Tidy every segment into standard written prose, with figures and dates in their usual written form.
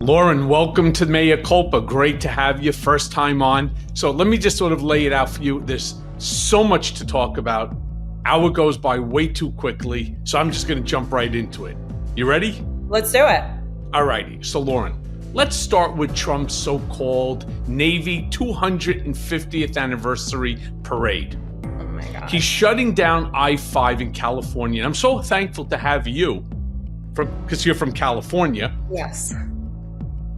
Loren, welcome to Mea Culpa. Great to have you. First time on. So let me just sort of lay it out for you. There's so much to talk about. Hour goes by way too quickly, so I'm just going to jump right into it. You ready? Let's do it. All righty. So Loren, let's start with Trump's so-called Navy 250th anniversary parade. Oh my God. He's shutting down I-5 in California. And I'm so thankful to have you, because you're from California. Yes.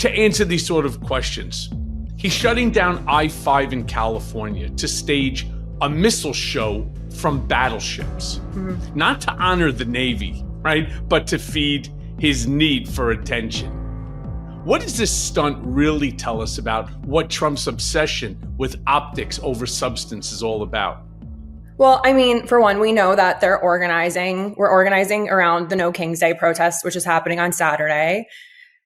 To answer these sort of questions. He's shutting down I-5 in California to stage a missile show from battleships. Not to honor the Navy, right? But to feed his need for attention. What does this stunt really tell us about what Trump's obsession with optics over substance is all about? Well, I mean, for one, we know that we're organizing around the No King's Day protest, which is happening on Saturday.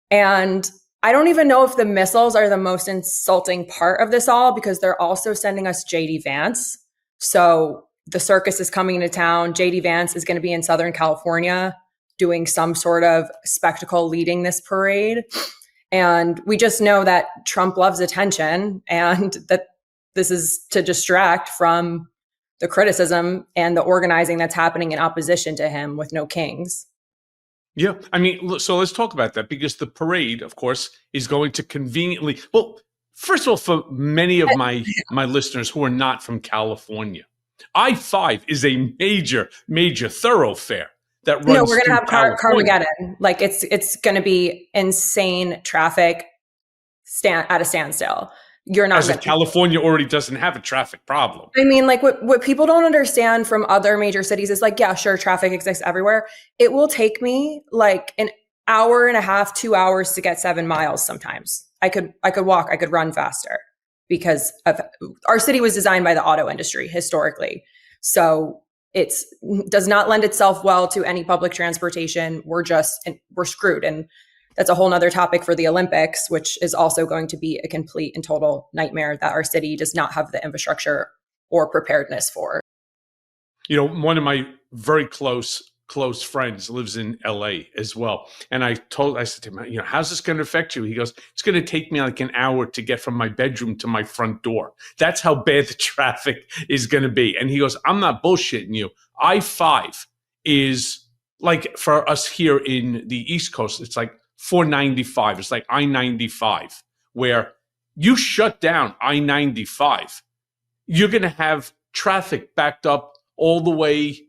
And I don't even know if the missiles are the most insulting part of this all, because they're also sending us JD Vance. So the circus is coming to town. JD Vance is going to be in Southern California doing some sort of spectacle leading this parade. And we just know that Trump loves attention and that this is to distract from the criticism and the organizing that's happening in opposition to him with No Kings. Yeah, I mean, so let's talk about that, because the parade, of course, is going to conveniently, well, first of all, for many of my listeners who are not from California, I-5 is a major thoroughfare that runs. No, we're going to have California. Carmageddon. Like it's going to be insane traffic at a standstill. You're not. As if California already doesn't have a traffic problem. I mean, like what people don't understand from other major cities is like, yeah, sure, traffic exists everywhere. It will take me like an hour and a half, 2 hours to get 7 miles. Sometimes I could walk, I could run faster, because our city was designed by the auto industry historically. So does not lend itself well to any public transportation. We're screwed. And that's a whole nother topic for the Olympics, which is also going to be a complete and total nightmare that our city does not have the infrastructure or preparedness for. You know, one of my very close friends lives in LA as well. And I said to him, how's this going to affect you? He goes, it's going to take me like an hour to get from my bedroom to my front door. That's how bad the traffic is going to be. And he goes, I'm not bullshitting you. I-5 is like, for us here in the East Coast, it's like 495. It's like I-95, where you shut down I-95, you're going to have traffic backed up all the way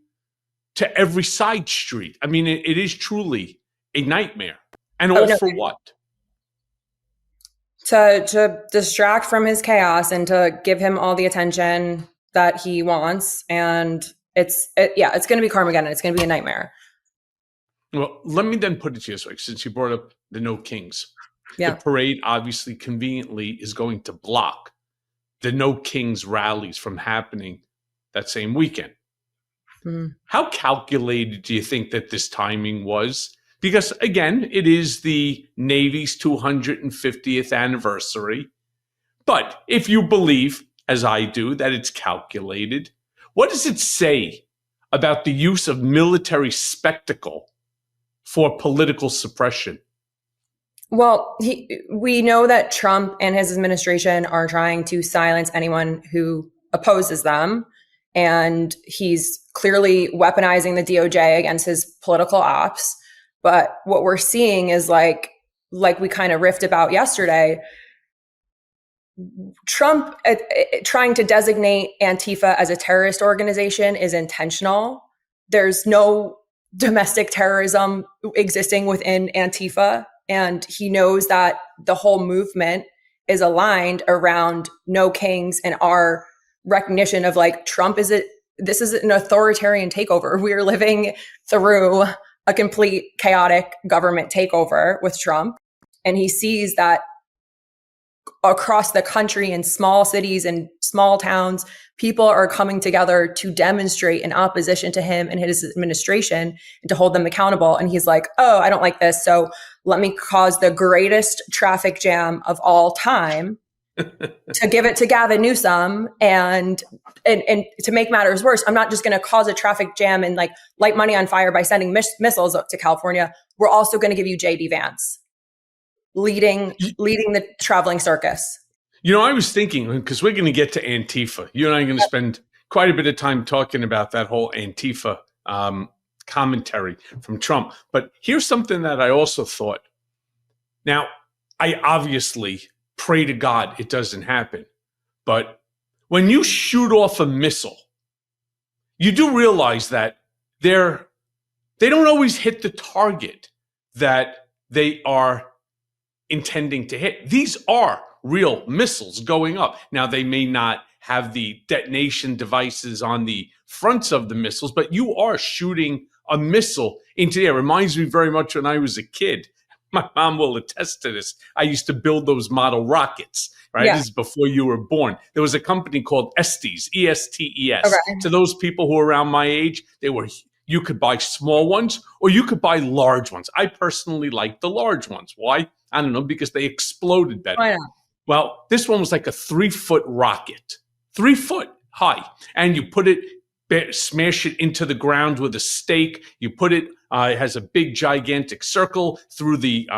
to every side street. I mean, it is truly a nightmare. And all for what? To distract from his chaos and to give him all the attention that he wants. And it's going to be Carmageddon. It's going to be a nightmare. Well, let me then put it to you this way, since you brought up the No Kings. Yeah. The parade obviously conveniently is going to block the No Kings rallies from happening that same weekend. How calculated do you think that this timing was? Because again, it is the Navy's 250th anniversary. But if you believe, as I do, that it's calculated, what does it say about the use of military spectacle for political suppression? Well, we know that Trump and his administration are trying to silence anyone who opposes them. And he's clearly weaponizing the DOJ against his political ops. But what we're seeing is like we kind of riffed about yesterday, Trump trying to designate Antifa as a terrorist organization is intentional. There's no domestic terrorism existing within Antifa. And he knows that the whole movement is aligned around No Kings and our recognition of like this is an authoritarian takeover. We are living through a complete chaotic government takeover with Trump. And he sees that across the country in small cities and small towns, people are coming together to demonstrate in opposition to him and his administration and to hold them accountable. And he's like, oh, I don't like this. So let me cause the greatest traffic jam of all time to give it to Gavin Newsom. And to make matters worse, I'm not just going to cause a traffic jam and like light money on fire by sending missiles up to California. We're also going to give you JD Vance. leading the traveling circus. I was thinking, because we're going to get to Antifa. You and I are going to spend quite a bit of time talking about that whole Antifa commentary from Trump. But here's something that I also thought. Now, I obviously pray to God it doesn't happen. But when you shoot off a missile, you do realize that they don't always hit the target that they are intending to hit. These are real missiles going up. Now, they may not have the detonation devices on the fronts of the missiles, but you are shooting a missile into the air. It reminds me very much when I was a kid. My mom will attest to this. I used to build those model rockets, right? Yeah. This is before you were born. There was a company called Estes, E-S-T-E-S. Okay. To those people who are around my age, you could buy small ones or you could buy large ones. I personally like the large ones. Why? I don't know, because they exploded better. Why not? Well, this one was like a 3-foot rocket, 3 foot high. And you put it, smash it into the ground with a stake. You put it, it has a big gigantic circle through the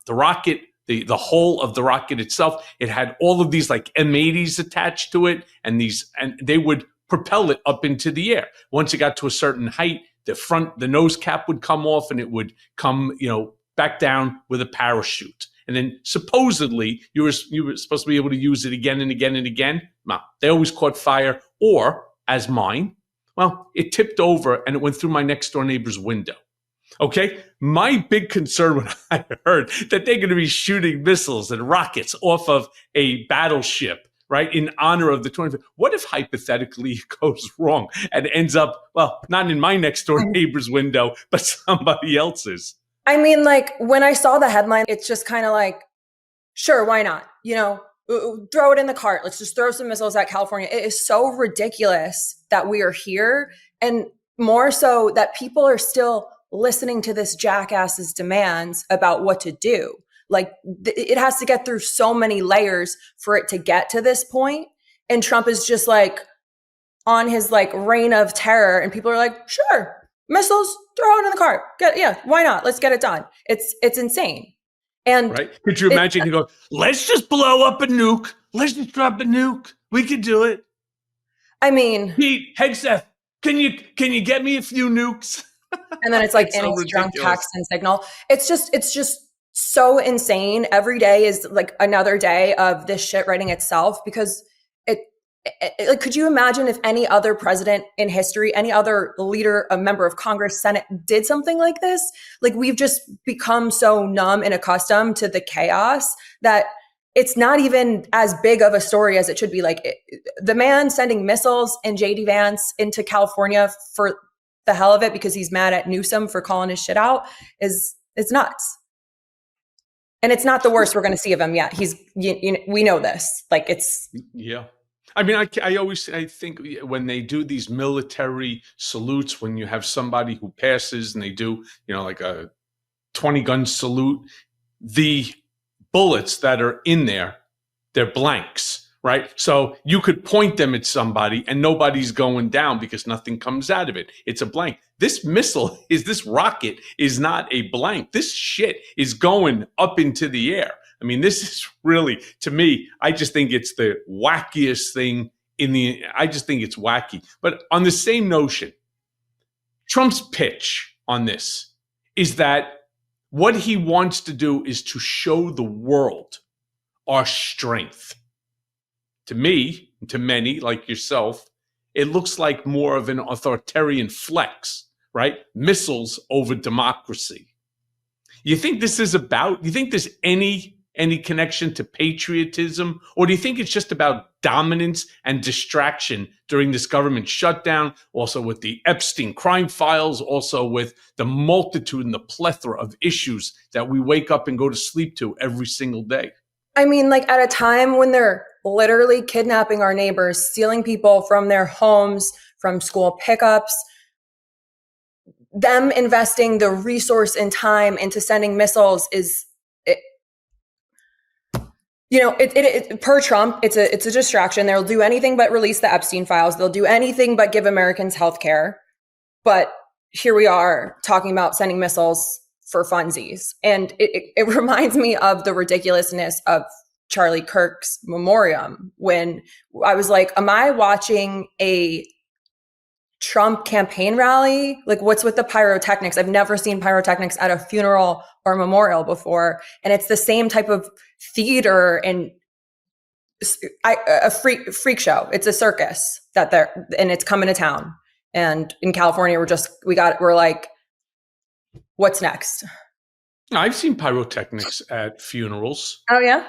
rocket, the hole of the rocket itself. It had all of these like M80s attached to it, and they would propel it up into the air. Once it got to a certain height, the nose cap would come off and it would come, back down with a parachute. And then supposedly you were supposed to be able to use it again and again and again. No, they always caught fire, or as mine, well, it tipped over and it went through my next door neighbor's window. Okay. My big concern when I heard that they're going to be shooting missiles and rockets off of a battleship, right, in honor of the 25th. What if hypothetically it goes wrong and ends up, well, not in my next door neighbor's window, but somebody else's? I mean, like when I saw the headline, it's just kind of like, sure, why not? Throw it in the cart. Let's just throw some missiles at California. It is so ridiculous that we are here, and more so that people are still listening to this jackass's demands about what to do. Like it has to get through so many layers for it to get to this point. And Trump is just like on his like reign of terror, and people are like, sure, missiles, throw it in the cart. Why not? Let's get it done. It's insane. And right? Could you imagine you go, let's just blow up a nuke. Let's just drop a nuke. We could do it. I mean, Pete, Hegseth, can you get me a few nukes? And then it's like in its drunk text and signal. It's just so insane. Every day is like another day of this shit writing itself, because like, could you imagine if any other president in history, any other leader, a member of Congress, Senate did something like this? Like, we've just become so numb and accustomed to the chaos that it's not even as big of a story as it should be. Like the man sending missiles and JD Vance into California for the hell of it because he's mad at Newsom for calling his shit out it's nuts. And it's not the worst we're going to see of him yet. We know this. Like yeah. I mean, I think when they do these military salutes, when you have somebody who passes and they do, like a 20-gun salute, the bullets that are in there, they're blanks, right? So you could point them at somebody and nobody's going down because nothing comes out of it. It's a blank. This rocket is not a blank. This shit is going up into the air. I mean, this is really, to me, I just think it's the wackiest thing I just think it's wacky. But on the same notion, Trump's pitch on this is that what he wants to do is to show the world our strength. To me, to many like yourself, it looks like more of an authoritarian flex, right? Missiles over democracy. You think there's any connection to patriotism? Or do you think it's just about dominance and distraction during this government shutdown, also with the Epstein crime files, also with the multitude and the plethora of issues that we wake up and go to sleep to every single day? I mean, like at a time when they're literally kidnapping our neighbors, stealing people from their homes, from school pickups, them investing the resource and time into sending missiles per Trump, it's a distraction. They'll do anything but release the Epstein files. They'll do anything but give Americans health care. But here we are talking about sending missiles for funsies. And it reminds me of the ridiculousness of Charlie Kirk's memoriam, when I was like, am I watching a Trump campaign rally? Like, what's with the pyrotechnics? I've never seen pyrotechnics at a funeral or memorial before. And it's the same type of theater and a freak show. It's a circus and it's coming to town. And in California, we're like, what's next? I've seen pyrotechnics at funerals. Oh, yeah?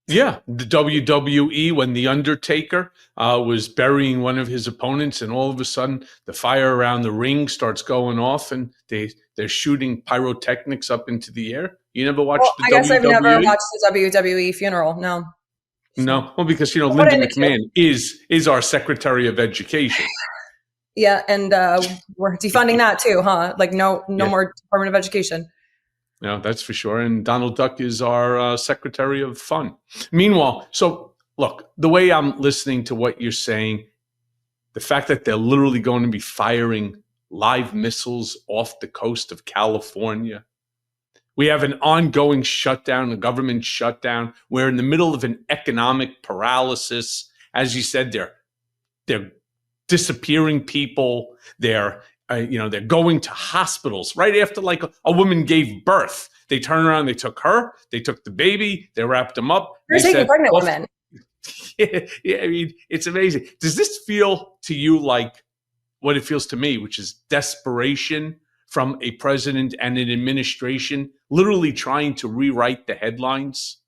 Yeah. The WWE, when The Undertaker was burying one of his opponents, and all of a sudden the fire around the ring starts going off, and they're shooting pyrotechnics up into the air. You never watched the WWE? I guess I've never watched the WWE funeral. No. No. Well, because, Linda McMahon is our Secretary of Education. Yeah, and we're defunding that too, huh? Like no more Department of Education. No, that's for sure. And Donald Duck is our Secretary of Fun. Meanwhile, so look, the way I'm listening to what you're saying, the fact that they're literally going to be firing live missiles off the coast of California. We have an ongoing shutdown, a government shutdown. We're in the middle of an economic paralysis. As you said, they're disappearing people. They're going to hospitals right after like a woman gave birth. They turned around, they took her, they took the baby, they wrapped them up. They're taking pregnant women. Yeah, I mean, it's amazing. Does this feel to you like what it feels to me, which is desperation from a president and an administration literally trying to rewrite the headlines?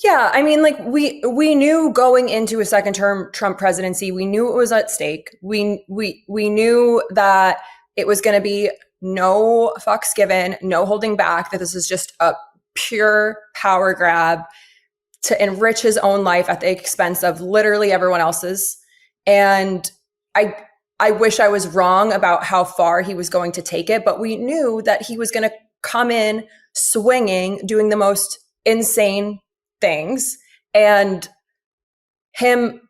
Yeah, I mean, like we knew going into a second term Trump presidency, we knew it was at stake. We knew that it was going to be no fucks given, no holding back, that this is just a pure power grab to enrich his own life at the expense of literally everyone else's. And I wish I was wrong about how far he was going to take it, but we knew that he was going to come in swinging, doing the most insane things. And him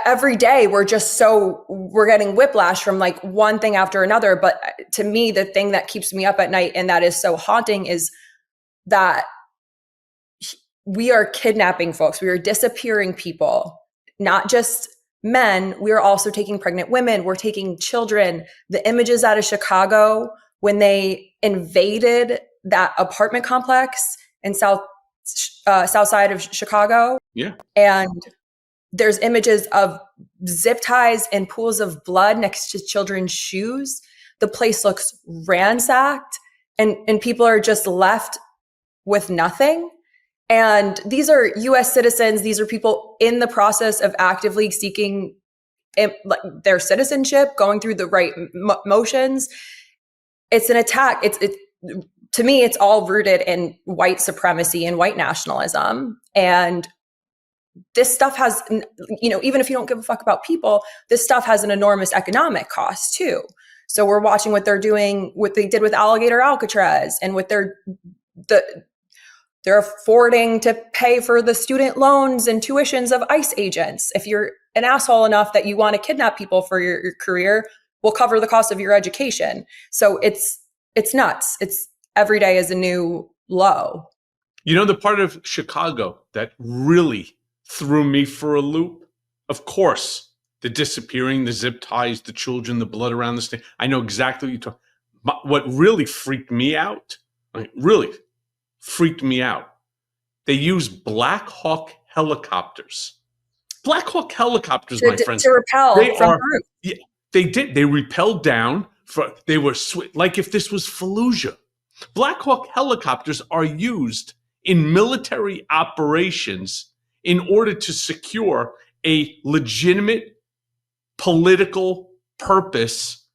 every day, we're getting whiplash from like one thing after another. But to me, the thing that keeps me up at night and that is so haunting is that we are kidnapping folks. We are disappearing people, not just men. We are also taking pregnant women. We're taking children. The images out of Chicago when they invaded that apartment complex in south side of Chicago. Yeah. And there's images of zip ties and pools of blood next to children's shoes. The place looks ransacked and people are just left with nothing. And these are US citizens. These are people in the process of actively seeking their citizenship, going through the right motions. It's an attack. To me, it's all rooted in white supremacy and white nationalism. And this stuff has, even if you don't give a fuck about people, this stuff has an enormous economic cost too. So we're watching what they're doing, what they did with Alligator Alcatraz, and what they're affording to pay for the student loans and tuitions of ICE agents. If you're an asshole enough that you want to kidnap people for your career, we'll cover the cost of your education. So it's nuts. It's every day is a new low. The part of Chicago that really threw me for a loop? Of course, the disappearing, the zip ties, the children, the blood around the state. I know exactly what you're talking about. What really freaked me out, they use Black Hawk helicopters. Black Hawk helicopters, my friends. To repel from group. Yeah, they did. They repelled down. They were like if this was Fallujah. Black Hawk helicopters are used in military operations in order to secure a legitimate political purpose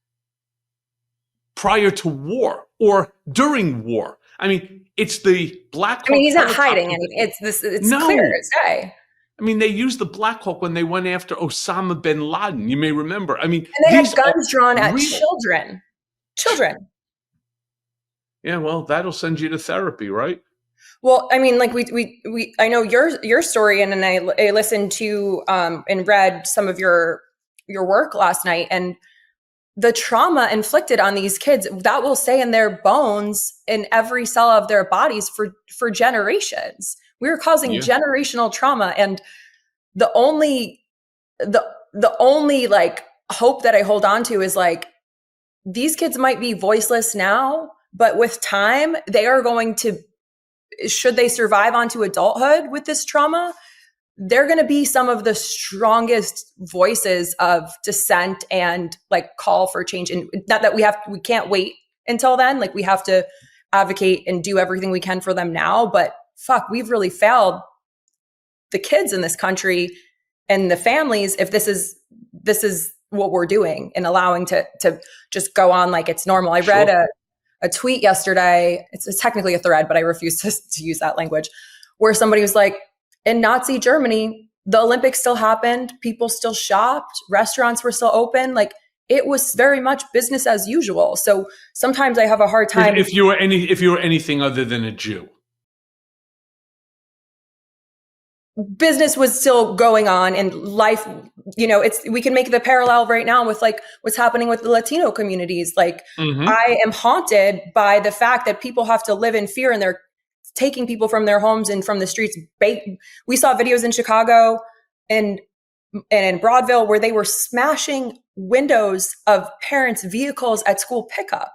prior to war or during war. I mean, it's the Black Hawk. He's not hiding anything. It's clear as day. They used the Black Hawk when they went after Osama bin Laden. You may remember. And they had guns drawn at children. Children. Yeah, well, that'll send you to therapy, right? Well, I know your story, and I listened to and read some of your work last night, and the trauma inflicted on these kids that will stay in their bones in every cell of their bodies for generations. We are causing generational trauma, and the only like hope that I hold on to is like, these kids might be voiceless now, but with time they are going to, should they survive onto adulthood with this trauma, they're going to be some of the strongest voices of dissent and like call for change. And not that we can't wait until then. Like, we have to advocate and do everything we can for them now, but fuck, we've really failed the kids in this country and the families if this is what we're doing and allowing to just go on like it's normal. I read a tweet yesterday. It's technically a thread, but I refuse to use that language, where somebody was like, in Nazi Germany, the Olympics still happened. People still shopped. Restaurants were still open. Like, it was very much business as usual. So sometimes I have a hard time. If you were anything other than a Jew, business was still going on, and life, we can make the parallel right now with like what's happening with the Latino communities. Like, I am haunted by the fact that people have to live in fear, and they're taking people from their homes and from the streets. We saw videos in Chicago and in Broadville where they were smashing windows of parents' vehicles at school pickup.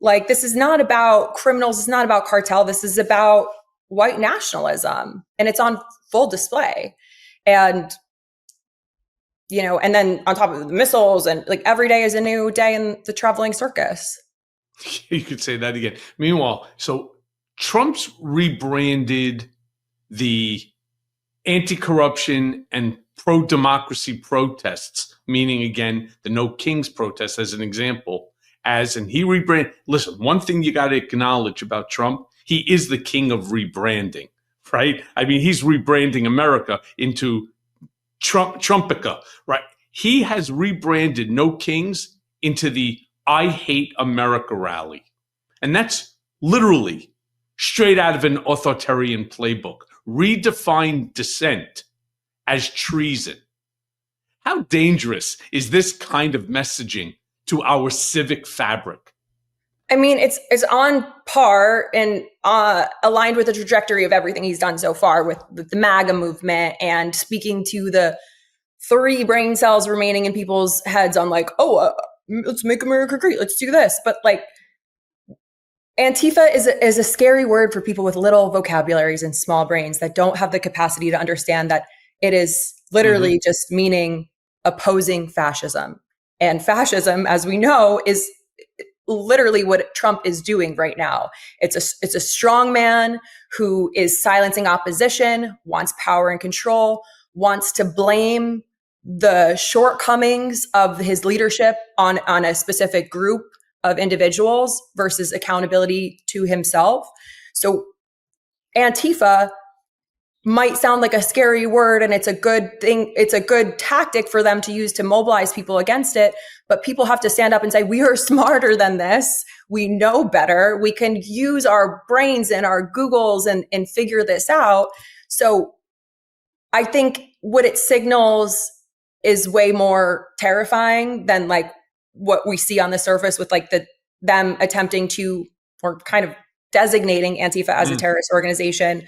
Like, this is not about criminals. It's not about cartel. This is about white nationalism, and it's on full display. And, and then on top of the missiles, and like every day is a new day in the traveling circus. You could say that again. Meanwhile, so Trump's rebranded the anti-corruption and pro-democracy protests, meaning, again, the No Kings protests as an example, and he rebranded. Listen, one thing you got to acknowledge about Trump, he is the king of rebranding, right? I mean, he's rebranding America into Trumpica, right? He has rebranded No Kings into the I Hate America rally. And that's literally straight out of an authoritarian playbook. Redefine dissent as treason. How dangerous is this kind of messaging to our civic fabric? I mean, it's on par and aligned with the trajectory of everything he's done so far with the MAGA movement, and speaking to the 3 brain cells remaining in people's heads on like, let's make America great. Let's do this. But like, Antifa is a scary word for people with little vocabularies and small brains that don't have the capacity to understand that it is literally just meaning opposing fascism. And fascism, as we know, is literally what Trump is doing right now. It's a strong man who is silencing opposition, wants power and control, wants to blame the shortcomings of his leadership on a specific group of individuals versus accountability to himself. So Antifa might sound like a scary word, and it's a good thing. It's a good tactic for them to use to mobilize people against it. But people have to stand up and say, we are smarter than this. We know better. We can use our brains and our Googles and figure this out. So I think what it signals is way more terrifying than like what we see on the surface with like them attempting to, or kind of designating Antifa as a terrorist organization.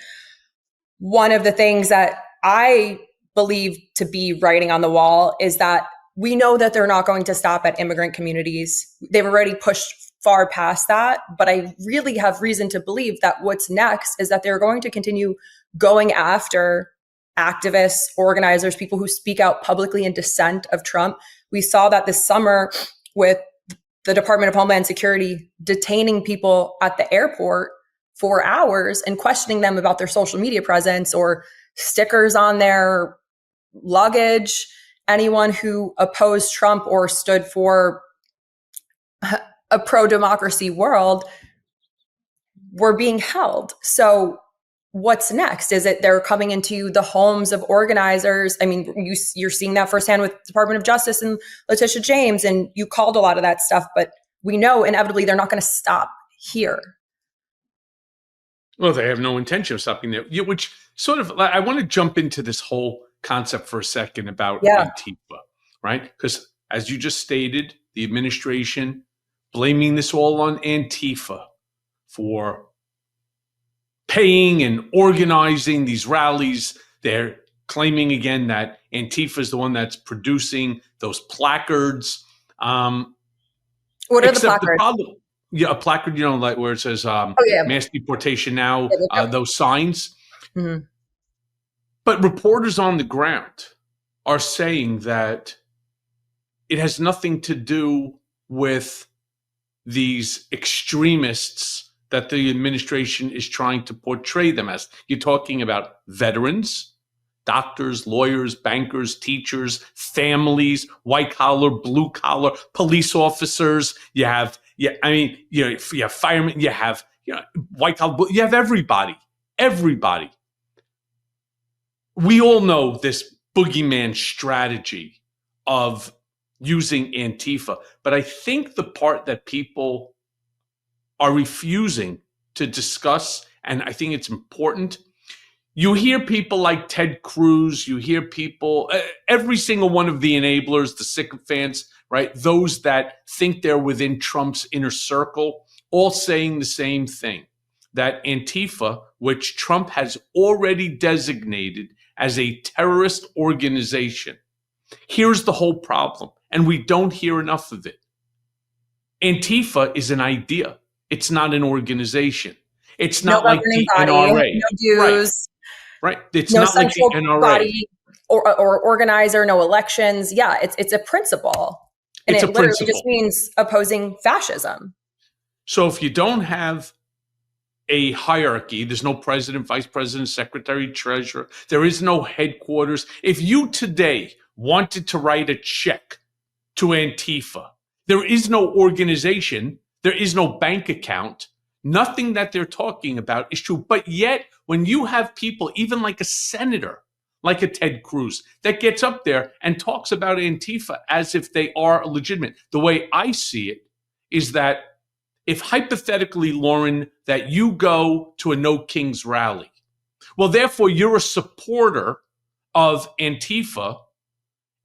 One of the things that I believe to be writing on the wall is that we know that they're not going to stop at immigrant communities. They've already pushed far past that, but I really have reason to believe that what's next is that they're going to continue going after activists, organizers, people who speak out publicly in dissent of Trump. We saw that this summer with the Department of Homeland Security detaining people at the airport for hours and questioning them about their social media presence or stickers on their luggage. Anyone who opposed Trump or stood for a pro-democracy world were being held. So what's next? Is it they're coming into the homes of organizers? I mean, you're seeing that firsthand with Department of Justice and Letitia James, and you called a lot of that stuff, but we know inevitably they're not going to stop here. Well, they have no intention of stopping there, which sort of, I want to jump into this whole concept for a second about Antifa, right? Because as you just stated, the administration, blaming this all on Antifa for paying and organizing these rallies. They're claiming again that Antifa is the one that's producing those placards. What are the placards? A placard, like where it says mass deportation now, those signs. Mm-hmm. But reporters on the ground are saying that it has nothing to do with these extremists that the administration is trying to portray them as. You're talking about veterans, doctors, lawyers, bankers, teachers, families, white collar, blue collar, police officers. You have firemen. You have white collar. You have everybody. Everybody. We all know this boogeyman strategy of using Antifa, but I think the part that people are refusing to discuss, and I think it's important, you hear people like Ted Cruz, you hear people, every single one of the enablers, the sycophants, right? Those that think they're within Trump's inner circle, all saying the same thing, that Antifa, which Trump has already designated as a terrorist organization, here's the whole problem, and we don't hear enough of it. Antifa is an idea. It's not an organization. It's not like the NRA. No dues. Right. It's not like the NRA. Body or organizer, no elections. Yeah, it's a principle. And it literally just means opposing fascism. So if you don't have a hierarchy, there's no president, vice president, secretary, treasurer, there is no headquarters. If you today wanted to write a check to Antifa, there is no organization, there is no bank account, nothing that they're talking about is true. But yet, when you have people, even like a senator, like a Ted Cruz, that gets up there and talks about Antifa as if they are legitimate, the way I see it is that if hypothetically, Loren, that you go to a No Kings rally, well, therefore, you're a supporter of Antifa.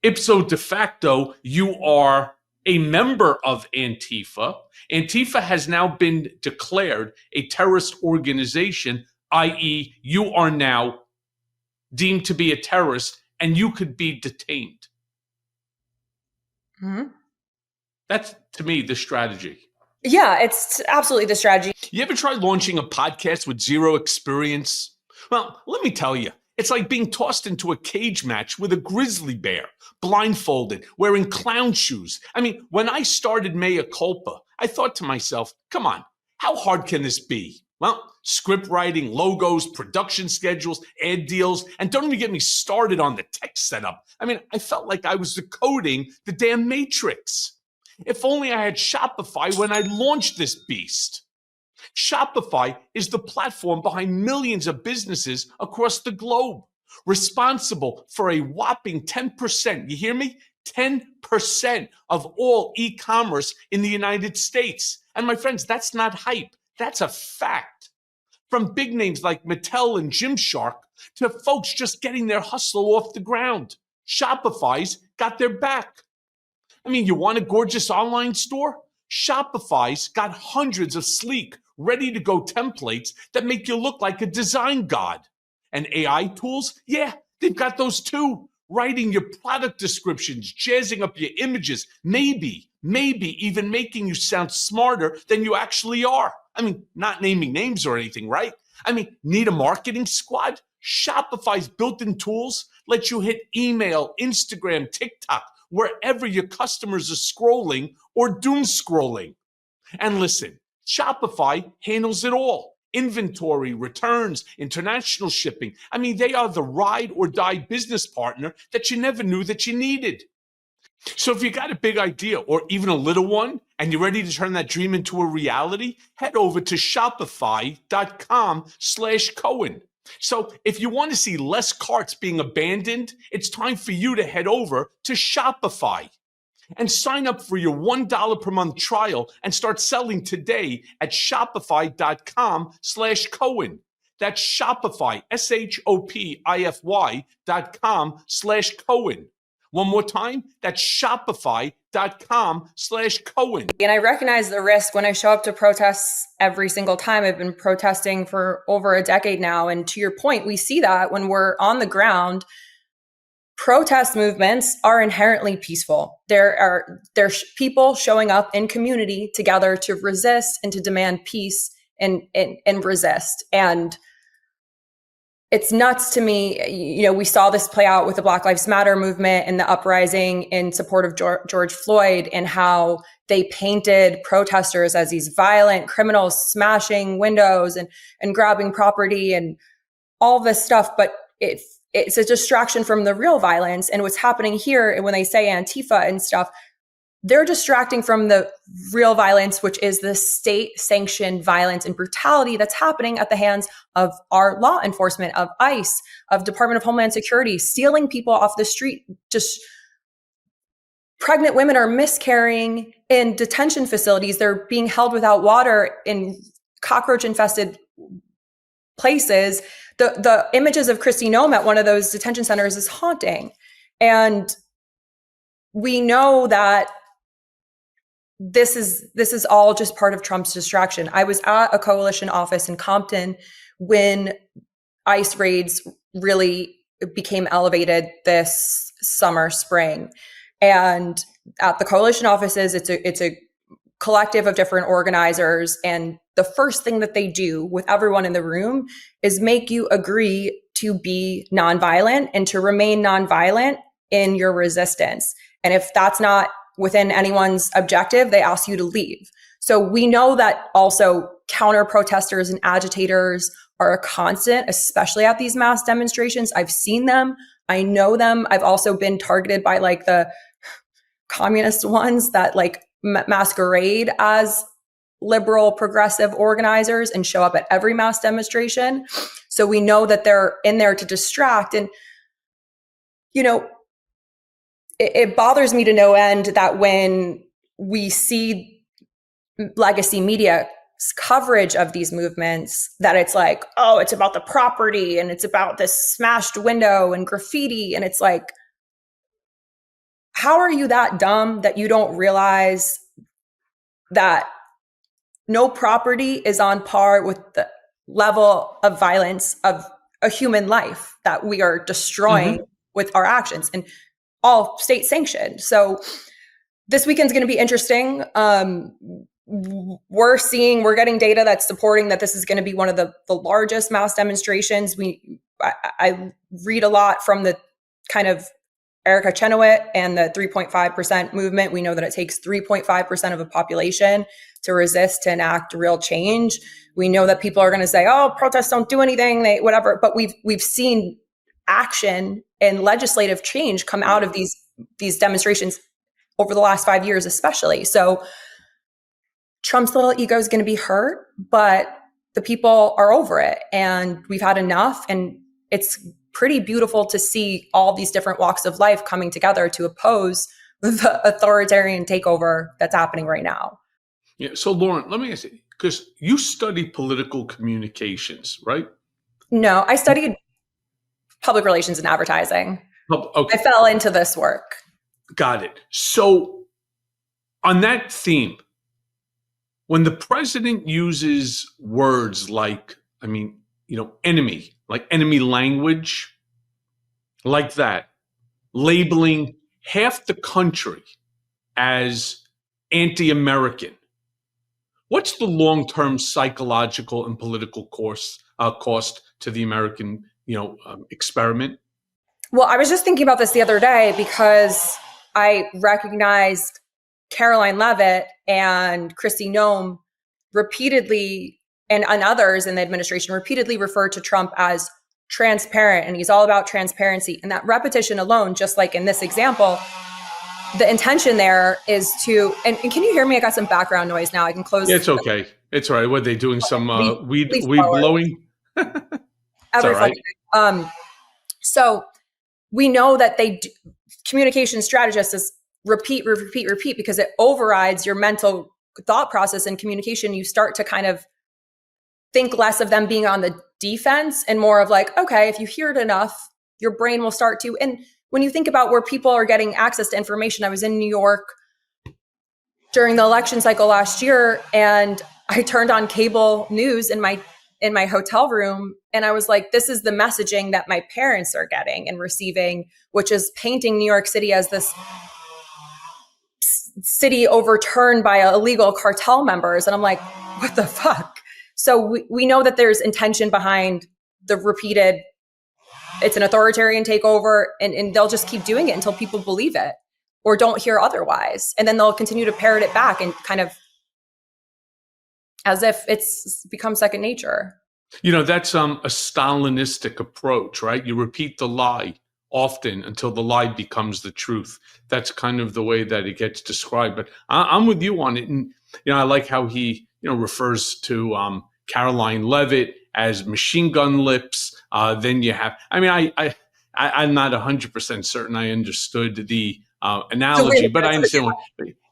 Ipso de facto, you are a member of Antifa. Antifa has now been declared a terrorist organization, i.e., you are now deemed to be a terrorist and you could be detained. Mm-hmm. That's, to me, the strategy. Yeah, it's absolutely the strategy. You ever try launching a podcast with zero experience? Well, let me tell you, it's like being tossed into a cage match with a grizzly bear, blindfolded, wearing clown shoes. I mean, when I started Mea Culpa, I thought to myself, come on, how hard can this be? Well, script writing, logos, production schedules, ad deals, and don't even get me started on the tech setup. I mean, I felt like I was decoding the damn Matrix. If only I had Shopify when I launched this beast. Shopify is the platform behind millions of businesses across the globe, responsible for a whopping 10%, you hear me? 10% of all e-commerce in the United States. And my friends, that's not hype. That's a fact. From big names like Mattel and Gymshark to folks just getting their hustle off the ground, Shopify's got their back. I mean, you want a gorgeous online store? Shopify's got hundreds of sleek, ready-to-go templates that make you look like a design god. And AI tools? Yeah, they've got those too. Writing your product descriptions, jazzing up your images, maybe even making you sound smarter than you actually are. I mean, not naming names or anything, right? I mean, need a marketing squad? Shopify's built-in tools let you hit email, Instagram, TikTok, wherever your customers are scrolling or doom scrolling. And listen, Shopify handles it all. Inventory, returns, international shipping. I mean, they are the ride or die business partner that you never knew that you needed. So if you got a big idea or even a little one and you're ready to turn that dream into a reality, head over to shopify.com/Cohen. So if you want to see less carts being abandoned, it's time for you to head over to Shopify and sign up for your $1 per month trial and start selling today at shopify.com/Cohen. That's Shopify, SHOPIFY.com/Cohen. One more time, that's shopify.com/Cohen. And I recognize the risk when I show up to protests every single time. I've been protesting for over a decade now. And to your point, we see that when we're on the ground. Protest movements are inherently peaceful. There's people showing up in community together to resist and to demand peace and resist. And it's nuts to me. You know, we saw this play out with the Black Lives Matter movement and the uprising in support of George Floyd, and how they painted protesters as these violent criminals smashing windows and grabbing property and all this stuff. But it's a distraction from the real violence. And what's happening here, and when they say Antifa and stuff, they're distracting from the real violence, which is the state-sanctioned violence and brutality that's happening at the hands of our law enforcement, of ICE, of Department of Homeland Security, stealing people off the street. Just pregnant women are miscarrying in detention facilities. They're being held without water in cockroach-infested places. The images of Kristi Noem at one of those detention centers is haunting. And we know that this is all just part of Trump's distraction. I was at a coalition office in Compton when ICE raids really became elevated this summer, spring. And at the coalition offices, it's a collective of different organizers. And the first thing that they do with everyone in the room is make you agree to be nonviolent and to remain nonviolent in your resistance. And if that's not within anyone's objective, they ask you to leave. So we know that also counter protesters and agitators are a constant, especially at these mass demonstrations. I've seen them. I know them. I've also been targeted by like the communist ones that like masquerade as liberal progressive organizers and show up at every mass demonstration. So we know that they're in there to distract. And, you know, it bothers me to no end that when we see legacy media coverage of these movements, that it's like, oh, it's about the property and it's about this smashed window and graffiti. And it's like, how are you that dumb that you don't realize that no property is on par with the level of violence of a human life that we are destroying with our actions, and all state sanctioned? So this weekend's going to be interesting. We're getting data that's supporting that this is going to be one of the largest mass demonstrations. I read a lot from the kind of Erica Chenoweth and the 3.5% movement. We know that it takes 3.5% of a population to resist, to enact real change. We know that people are going to say, oh, protests don't do anything, whatever. But we've seen action and legislative change come out of these demonstrations over the last 5 years, especially. So Trump's little ego is going to be hurt, but the people are over it, and we've had enough. And it's pretty beautiful to see all these different walks of life coming together to oppose the authoritarian takeover that's happening right now. Yeah. So Loren, let me ask you, because you studied political communications, right? No, I studied public relations and advertising. Okay. I fell into this work. Got it. So on that theme, when the president uses words like, enemy, like enemy language, like that, labeling half the country as anti-American, what's the long-term psychological and political cost to the American, experiment? Well, I was just thinking about this the other day because I recognized Caroline Leavitt and Kristi Noem repeatedly, and others in the administration repeatedly referred to Trump as transparent, and he's all about transparency. And that repetition alone, just like in this example, the intention there is to, and can you hear me? I got some background noise now. I can close. Yeah, it's okay. It's all right. What, they doing some weed blowing? It's all right. So we know that communication strategists is repeat, because it overrides your mental thought process in communication. You start to kind of think less of them being on the defense and more of like, okay, if you hear it enough, your brain will start to, and when you think about where people are getting access to information, I was in New York during the election cycle last year, and I turned on cable news in my hotel room, and I was like, this is the messaging that my parents are getting and receiving, which is painting New York City as this city overturned by illegal cartel members. And I'm like, what the fuck? So we know that there's intention behind the repeated, it's an authoritarian takeover, and they'll just keep doing it until people believe it or don't hear otherwise. And then they'll continue to parrot it back and kind of as if it's become second nature. That's a Stalinistic approach, right? You repeat the lie often until the lie becomes the truth. That's kind of the way that it gets described. But I'm with you on it. And, I like how he, refers to Caroline Leavitt as machine gun lips. Then you have, I'm not 100% certain I understood the analogy, but I understand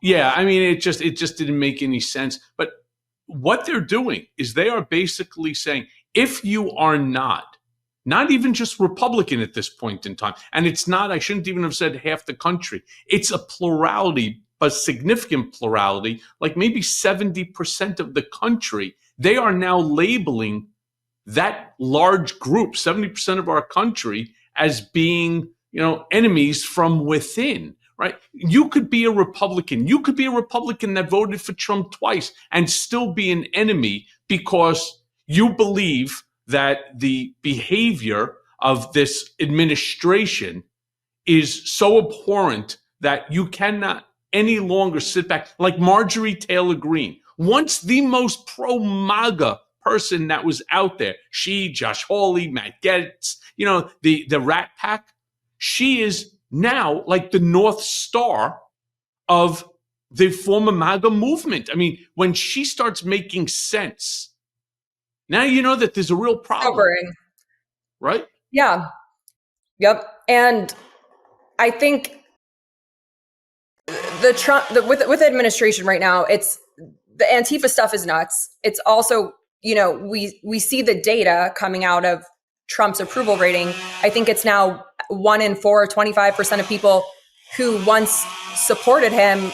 it just didn't make any sense. But what they're doing is they are basically saying, if you are not even just Republican at this point in time, and it's not, I shouldn't even have said half the country, it's a plurality, a significant plurality, like maybe 70% of the country, they are now labeling that large group, 70% of our country, as being, enemies from within. Right? You could be a Republican. You could be a Republican that voted for Trump twice and still be an enemy because you believe that the behavior of this administration is so abhorrent that you cannot any longer sit back. Like Marjorie Taylor Greene, once the most pro-MAGA person that was out there, she, Josh Hawley, Matt Gaetz, the Rat Pack, she is now like the North Star of the former MAGA movement. I mean, when she starts making sense, now you know that there's a real problem. Sobering. Right? Yeah. Yep. And I think the Trump with the administration right now, it's the Antifa stuff is nuts. It's also, we see the data coming out of Trump's approval rating. I think it's now 1 in 4, 25% of people who once supported him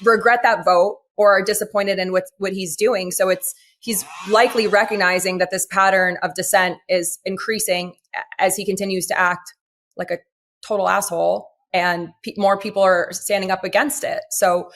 regret that vote or are disappointed in what he's doing. So he's likely recognizing that this pattern of dissent is increasing as he continues to act like a total asshole, and more people are standing up against it. So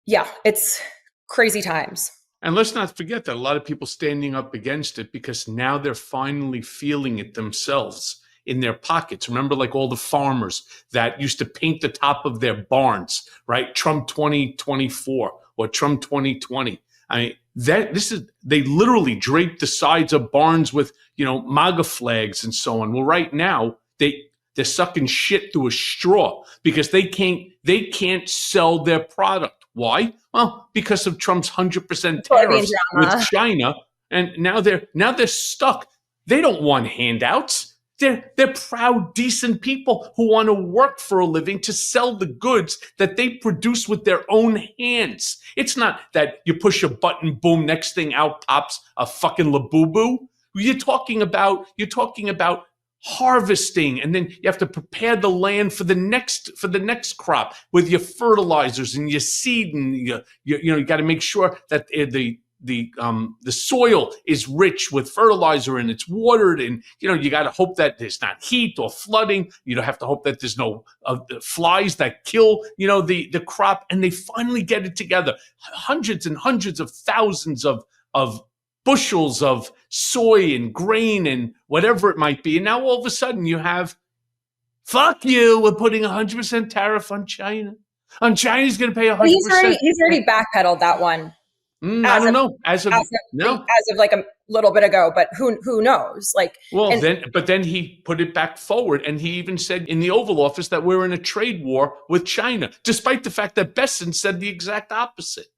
yeah, it's crazy times. And let's not forget that a lot of people standing up against it because now they're finally feeling it themselves in their pockets. Remember, like all the farmers that used to paint the top of their barns, right? Trump 2024 or Trump 2020. I mean, they literally draped the sides of barns with, MAGA flags and so on. Well, right now they're sucking shit through a straw because they can't sell their product. Why? Well, because of Trump's 100% tariffs with China, and now they're stuck. They don't want handouts. They're proud, decent people who want to work for a living to sell the goods that they produce with their own hands. It's not that you push a button, boom, next thing out pops a fucking Labubu. You're talking about harvesting, and then you have to prepare the land for the next crop with your fertilizers and your seed, and you got to make sure that the soil is rich with fertilizer and it's watered, and you got to hope that there's not heat or flooding. You don't have to hope that there's no flies that kill the crop, and they finally get it together. Hundreds and hundreds of thousands of bushels of soy and grain and whatever it might be. And now all of a sudden you have, fuck you, we're putting 100% tariff on China. On China's going to pay 100%. He's already backpedaled that one. I don't know. As of like a little bit ago, but who knows? Then he put it back forward, and he even said in the Oval Office that we're in a trade war with China, despite the fact that Besson said the exact opposite.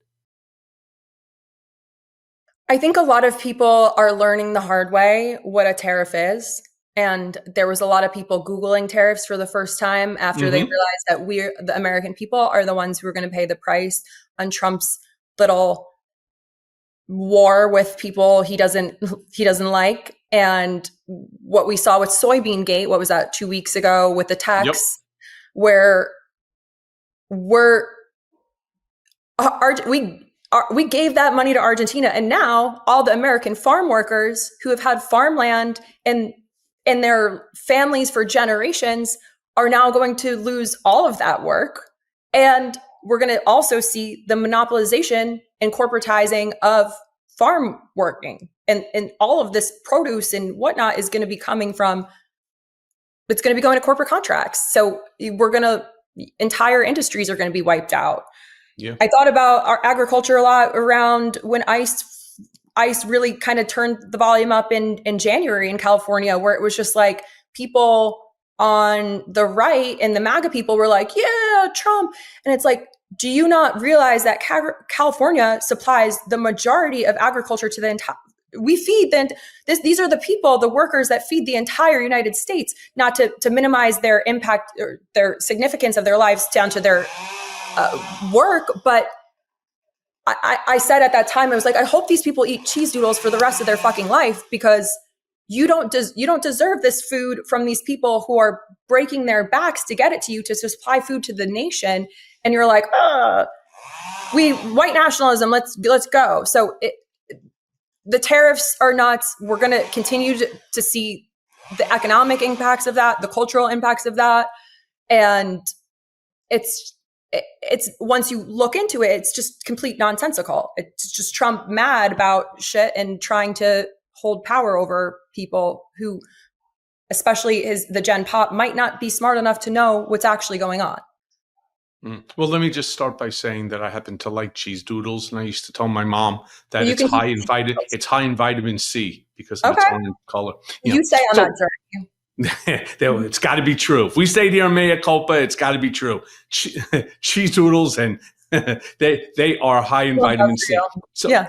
I think a lot of people are learning the hard way what a tariff is. And there was a lot of people Googling tariffs for the first time after they realized that the American people, are the ones who are going to pay the price on Trump's little war with people he doesn't like. And what we saw with soybean gate, what was that, 2 weeks ago with the tax, where we gave that money to Argentina, and now all the American farm workers who have had farmland and their families for generations are now going to lose all of that work. And we're going to also see the monopolization and corporatizing of farm working, and all of this produce and whatnot is going to be coming from, it's going to be going to corporate contracts. So entire industries are going to be wiped out. Yeah. I thought about our agriculture a lot around when ICE really kind of turned the volume up in January in California, where it was just like people on the right and the MAGA people were like, yeah, Trump. And it's like, do you not realize that California supplies the majority of agriculture to the entire, we feed these are the people, the workers that feed the entire United States, not to minimize their impact or their significance of their lives down to their work. But I said at that time, I was like, I hope these people eat cheese doodles for the rest of their fucking life, because you don't deserve this food from these people who are breaking their backs to get it to you, to supply food to the nation. And you're like, white nationalism, let's go. So the tariffs are nuts. We're going to continue to see the economic impacts of that, the cultural impacts of that. And it's once you look into it, it's just complete nonsensical. It's just Trump mad about shit and trying to hold power over people who, especially the Gen Pop, might not be smart enough to know what's actually going on. Well, let me just start by saying that I happen to like cheese doodles, and I used to tell my mom that it's high in vitamin C because of its orange color. You say I'm not joking. It's got to be true. If we stayed here in Mea Culpa, it's got to be true. Cheese doodles, and they are high in vitamin C. So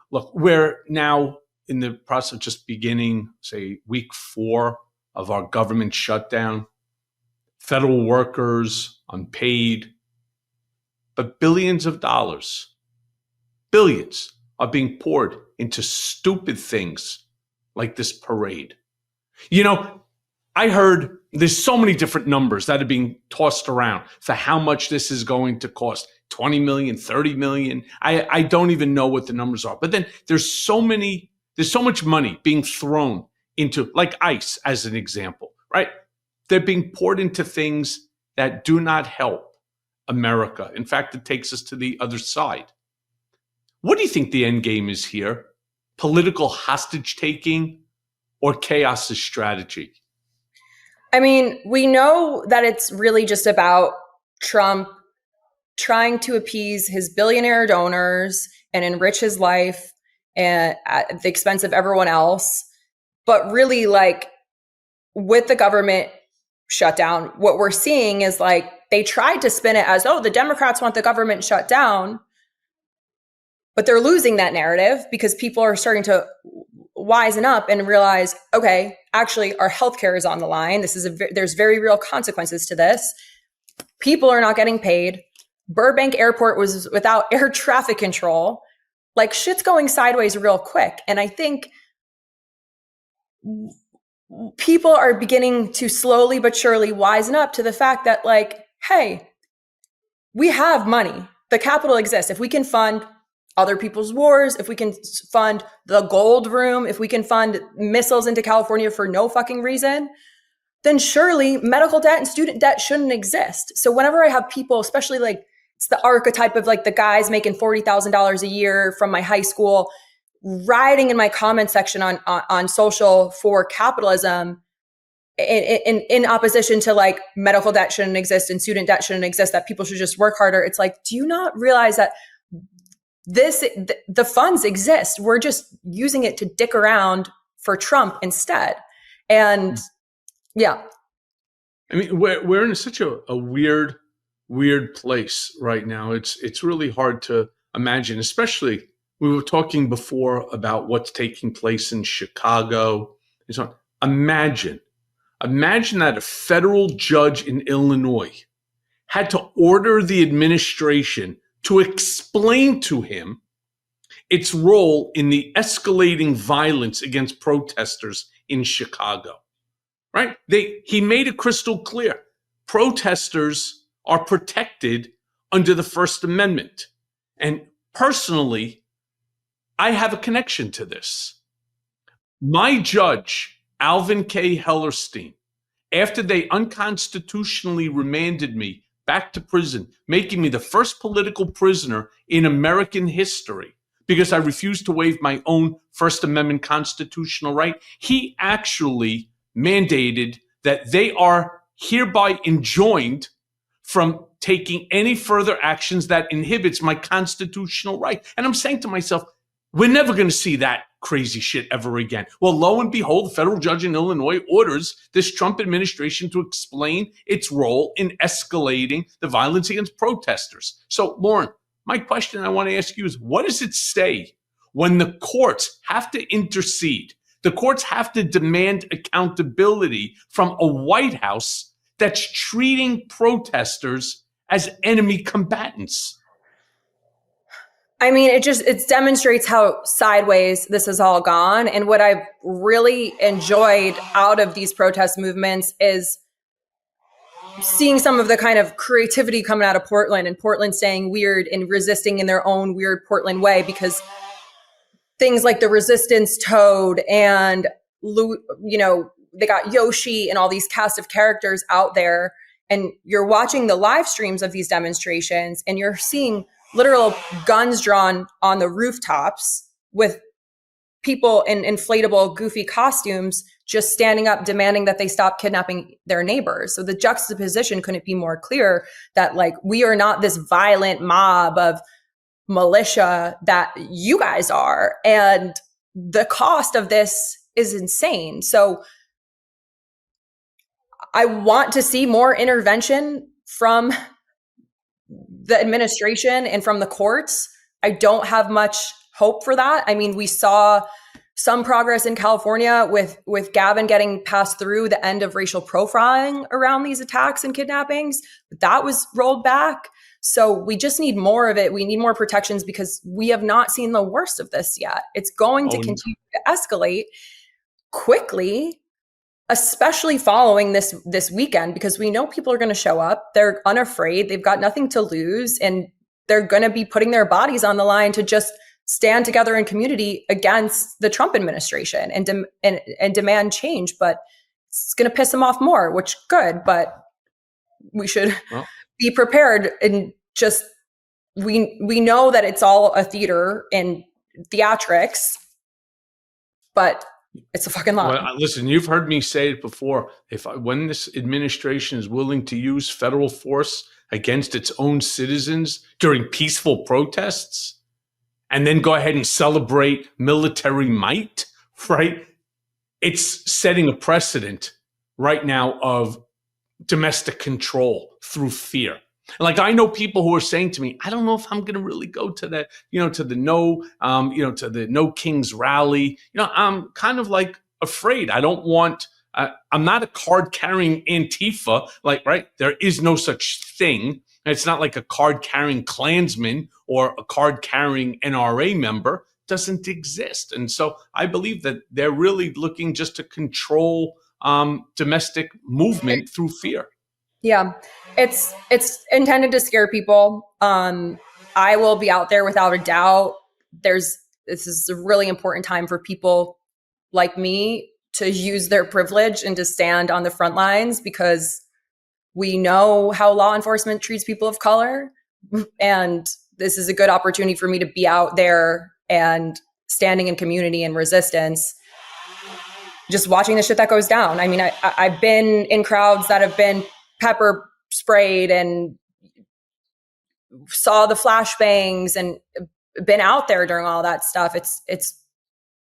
look, we're now in the process of just beginning, say, week 4 of our government shutdown. Federal workers unpaid, but billions of dollars, billions, are being poured into stupid things like this parade. I heard there's so many different numbers that are being tossed around for how much this is going to cost. 20 million, 30 million. I don't even know what the numbers are. But then there's so much money being thrown into, like ICE as an example, right? They're being poured into things that do not help America. In fact, it takes us to the other side. What do you think the end game is here? Political hostage taking or chaos strategy? I mean, we know that it's really just about Trump trying to appease his billionaire donors and enrich his life and at the expense of everyone else. But really, like, with the government shutdown, what we're seeing is like they tried to spin it as, the Democrats want the government shut down, but they're losing that narrative because people are starting to wisen up and realize, okay, actually our healthcare is on the line. There's very real consequences to this. People are not getting paid. Burbank Airport was without air traffic control. Like, shit's going sideways real quick. And I think people are beginning to slowly but surely wisen up to the fact that, like, hey, we have money. The capital exists. If we can fund other people's wars, if we can fund the gold room, if we can fund missiles into California for no fucking reason, then surely medical debt and student debt shouldn't exist. So whenever I have people, especially like it's the archetype of like the guys making $40,000 a year from my high school, rioting in my comment section on social for capitalism in opposition to like medical debt shouldn't exist and student debt shouldn't exist, that people should just work harder. It's like, do you not realize that the funds exist? We're just using it to dick around for Trump instead. And yeah. I mean, we're in such a weird place right now. It's really hard to imagine, especially we were talking before about what's taking place in Chicago and so on. Imagine that a federal judge in Illinois had to order the administration to explain to him its role in the escalating violence against protesters in Chicago. Right? He made it crystal clear. Protesters are protected under the First Amendment. And personally, I have a connection to this. My judge, Alvin K. Hellerstein, after they unconstitutionally remanded me back to prison, making me the first political prisoner in American history because I refused to waive my own First Amendment constitutional right, he actually mandated that they are hereby enjoined from taking any further actions that inhibits my constitutional right. And I'm saying to myself, we're never going to see that crazy shit ever again. Well, lo and behold, the federal judge in Illinois orders this Trump administration to explain its role in escalating the violence against protesters. So, Loren, my question I want to ask you is, what does it say when the courts have to intercede? The courts have to demand accountability from a White House that's treating protesters as enemy combatants. I mean, it demonstrates how sideways this has all gone. And what I've really enjoyed out of these protest movements is seeing some of the kind of creativity coming out of Portland, and Portland staying weird and resisting in their own weird Portland way, because things like the Resistance Toad and, they got Yoshi and all these cast of characters out there. And you're watching the live streams of these demonstrations and you're seeing literal guns drawn on the rooftops with people in inflatable, goofy costumes just standing up, demanding that they stop kidnapping their neighbors. So the juxtaposition couldn't be more clear that, like, we are not this violent mob of militia that you guys are. And the cost of this is insane. So I want to see more intervention from the administration and from the courts. I don't have much hope for that. I mean, we saw some progress in California with Gavin getting passed through the end of racial profiling around these attacks and kidnappings. But that was rolled back. So we just need more of it. We need more protections because we have not seen the worst of this yet. It's going to continue to escalate quickly, especially following this weekend, because we know people are going to show up. They're unafraid. They've got nothing to lose, and they're going to be putting their bodies on the line to just stand together in community against the Trump administration and demand change. But it's going to piss them off more, which good, but we should be prepared. And just, we know that it's all a theater and theatrics, but it's a fucking lie. Well, listen, you've heard me say it before. When this administration is willing to use federal force against its own citizens during peaceful protests, and then go ahead and celebrate military might, right? It's setting a precedent right now of domestic control through fear. Like, I know people who are saying to me, I don't know if I'm going to really go to that, to the No Kings rally. I'm kind of like afraid. I don't want, I'm not a card carrying Antifa, like, right? There is no such thing. It's not like a card carrying Klansman or a card carrying NRA member. Doesn't exist. And so I believe that they're really looking just to control domestic movement through fear. Yeah, it's intended to scare people. I will be out there without a doubt. This is a really important time for people like me to use their privilege and to stand on the front lines, because we know how law enforcement treats people of color. And this is a good opportunity for me to be out there and standing in community and resistance, just watching the shit that goes down. I mean, I've been in crowds that have been pepper sprayed and saw the flashbangs and been out there during all that stuff. It's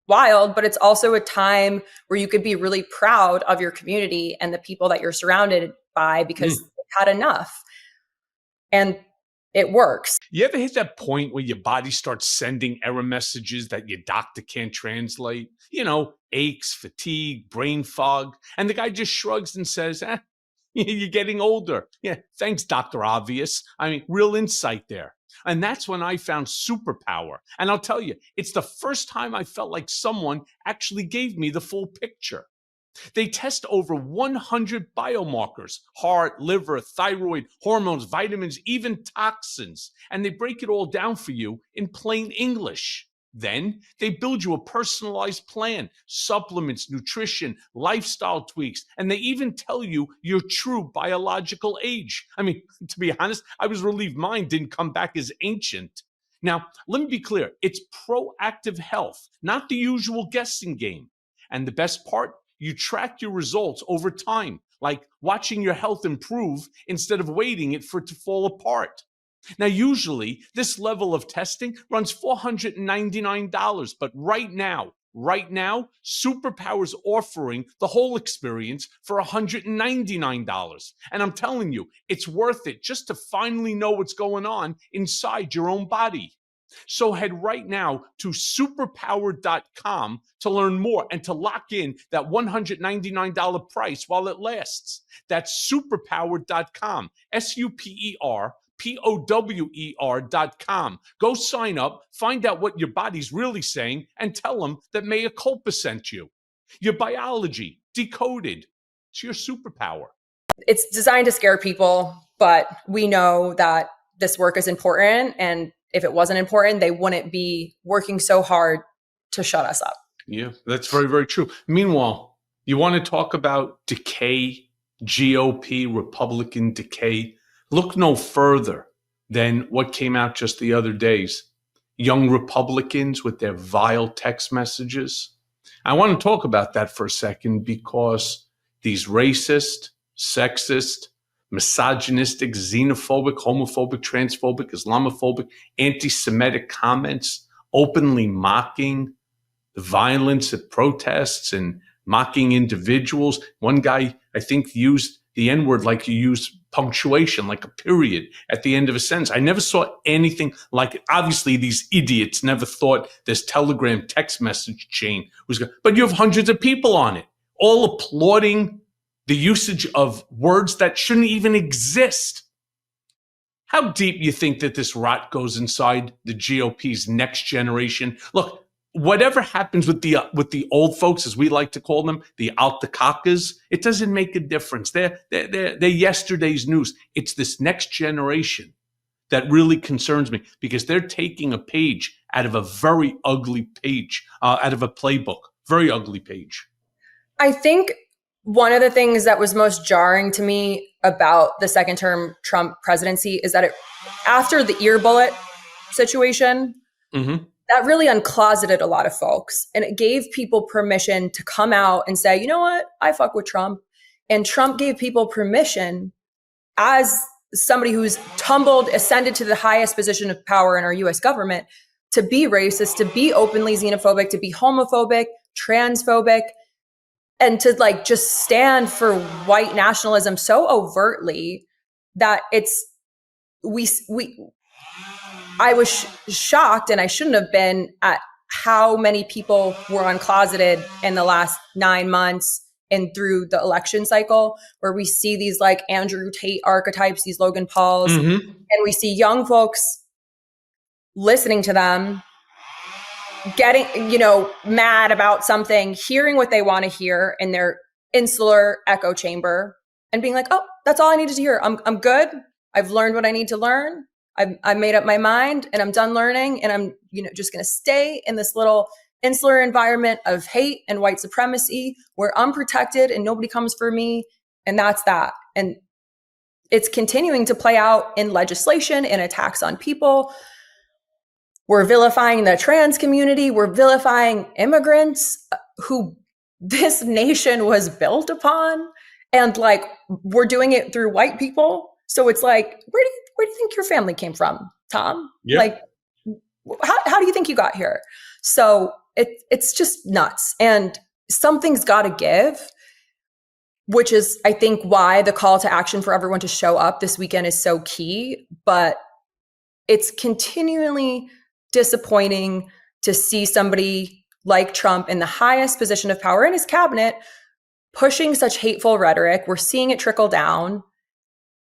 wild, but it's also a time where you could be really proud of your community and the people that you're surrounded by, because they've had enough. And it works. You ever hit that point where your body starts sending error messages that your doctor can't translate? Aches, fatigue, brain fog. And the guy just shrugs and says, you're getting older. Yeah, thanks, Dr. Obvious. I mean, real insight there. And that's when I found superpower. And I'll tell you, it's the first time I felt like someone actually gave me the full picture. They test over 100 biomarkers: heart, liver, thyroid, hormones, vitamins, even toxins. And they break it all down for you in plain English. Then they build you a personalized plan: supplements, nutrition, lifestyle tweaks, and they even tell you your true biological age. I mean, to be honest, I was relieved mine didn't come back as ancient. Now, let me be clear: it's proactive health, not the usual guessing game. And the best part, you track your results over time, like watching your health improve instead of waiting for it to fall apart. Now, usually this level of testing runs $499, but right now, Superpower's offering the whole experience for $199. And I'm telling you, it's worth it just to finally know what's going on inside your own body. So head right now to superpower.com to learn more and to lock in that $199 price while it lasts. That's superpower.com, superpower.com. Go sign up, find out what your body's really saying, and tell them that Mea Culpa sent you. Your biology decoded. It's your superpower. It's designed to scare people, but we know that this work is important, and if it wasn't important, they wouldn't be working so hard to shut us up. Yeah, that's very, very true. Meanwhile, you want to talk about decay, GOP, Republican decay? Look no further than what came out just the other days. Young Republicans with their vile text messages. I want to talk about that for a second because these racist, sexist, misogynistic, xenophobic, homophobic, transphobic, Islamophobic, anti-Semitic comments, openly mocking the violence at protests and mocking individuals. One guy, I think, used the N-word like you use punctuation, like a period at the end of a sentence. I never saw anything like it. Obviously, these idiots never thought this Telegram text message chain was good. But you have hundreds of people on it, all applauding the usage of words that shouldn't even exist. How deep do you think that this rot goes inside the GOP's next generation? Look, whatever happens with the old folks, as we like to call them, the altacacas, it doesn't make a difference. They're yesterday's news. It's this next generation that really concerns me because they're taking a page out of a very ugly page, out of a playbook, very ugly page. I think one of the things that was most jarring to me about the second term Trump presidency is that after the ear bullet situation, that really uncloseted a lot of folks. And it gave people permission to come out and say, you know what, I fuck with Trump. And Trump gave people permission, as somebody who's ascended to the highest position of power in our US government, to be racist, to be openly xenophobic, to be homophobic, transphobic, and to just stand for white nationalism so overtly that I was shocked, and I shouldn't have been, at how many people were uncloseted in the last 9 months and through the election cycle, where we see these Andrew Tate archetypes, these Logan Pauls, and we see young folks listening to them, getting, mad about something, hearing what they want to hear in their insular echo chamber and being like, oh, that's all I needed to hear. I'm good. I've learned what I need to learn. I've made up my mind and I'm done learning. And I'm, just going to stay in this little insular environment of hate and white supremacy where I'm protected and nobody comes for me. And that's that. And it's continuing to play out in legislation and attacks on people. We're vilifying the trans community. We're vilifying immigrants who this nation was built upon. And we're doing it through white people. So it's where do you think your family came from, Tom? Yep. How do you think you got here? So it's just nuts. And something's got to give, which is, I think, why the call to action for everyone to show up this weekend is so key. But it's continually disappointing to see somebody like Trump in the highest position of power in his cabinet pushing such hateful rhetoric. We're seeing it trickle down.